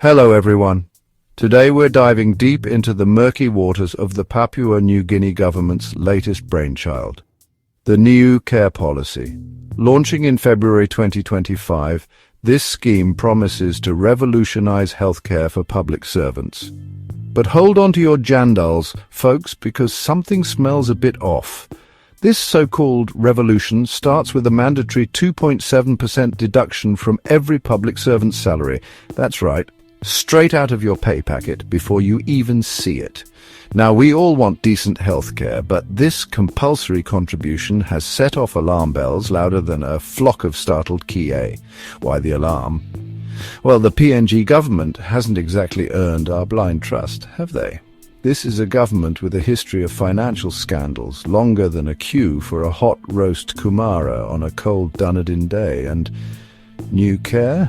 Hello everyone. Today we're diving deep into the murky waters of the Papua New Guinea government's latest brainchild, the Niucare policy. Launching in February 2025, this scheme promises to revolutionize healthcare for public servants. But hold on to your jandals, folks, because something smells a bit off. This so-called revolution starts with a mandatory 2.7% deduction from every public servant's salary. That's right, straight out of your pay packet before you even see it. Now, we all want decent healthcare, but this compulsory contribution has set off alarm bells louder than a flock of startled Kia. Why the alarm? Well, the PNG government hasn't exactly earned our blind trust, have they? This is a government with a history of financial scandals, longer than a queue for a hot roast kumara on a cold Dunedin day. And Niucare?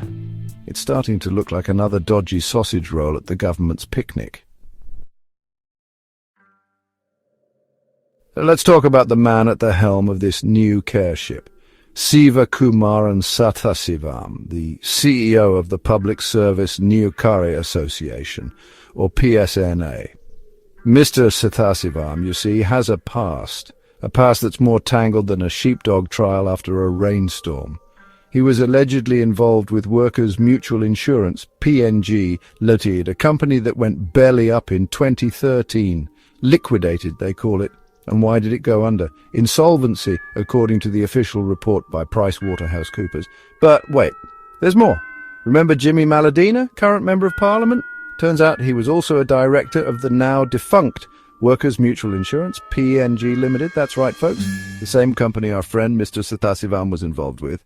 It's starting to look like another dodgy sausage roll at the government's picnic. Let's talk about the man at the helm of this Niucare ship, Siva Kumaran Sathasivam, the CEO of the Public Service Niucare Association, or PSNA. Mr. Sathasivam, you see, has a past that's more tangled than a sheepdog trial after a rainstorm. He was allegedly involved with Workers' Mutual Insurance, PNG Limited, a company that went belly up in 2013. Liquidated, they call it. And why did it go under? Insolvency, according to the official report by PricewaterhouseCoopers. But wait, there's more. Remember Jimmy Maladina, current Member of Parliament? Turns out he was also a director of the now defunct Workers' Mutual Insurance, PNG Limited. That's right, folks. The same company our friend Mr. Sathasivam was involved with.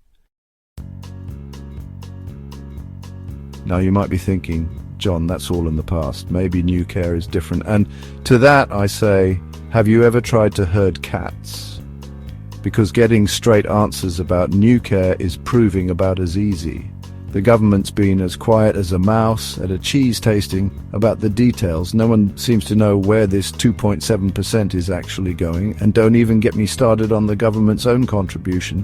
Now you might be thinking, John, that's all in the past. Maybe Niucare is different. And to that I say, have you ever tried to herd cats? Because getting straight answers about Niucare is proving about as easy. The government's been as quiet as a mouse at a cheese tasting about the details. No one seems to know where this 2.7% is actually going, and don't even get me started on the government's own contribution.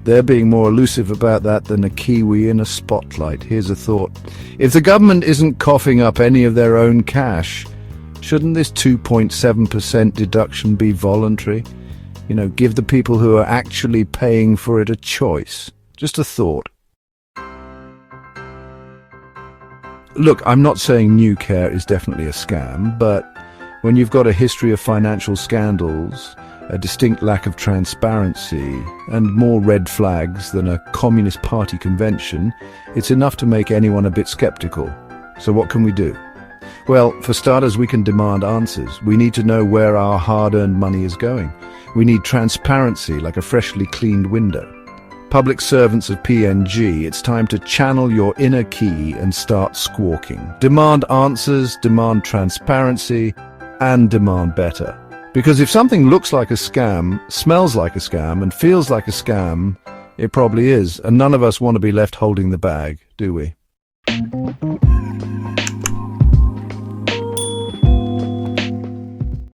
They're being more elusive about that than a kiwi in a spotlight. Here's a thought. If the government isn't coughing up any of their own cash, shouldn't this 2.7% deduction be voluntary? You know, give the people who are actually paying for it a choice. Just a thought. Look, I'm not saying Niucare is definitely a scam, but when you've got a history of financial scandals, a distinct lack of transparency, and more red flags than a Communist Party convention, it's enough to make anyone a bit skeptical. So what can we do? Well, for starters, we can demand answers. We need to know where our hard-earned money is going. We need transparency, like a freshly cleaned window. Public servants of PNG, it's time to channel your inner key and start squawking. Demand answers, demand transparency, and demand better. Because if something looks like a scam, smells like a scam, and feels like a scam, it probably is, and none of us want to be left holding the bag, do we?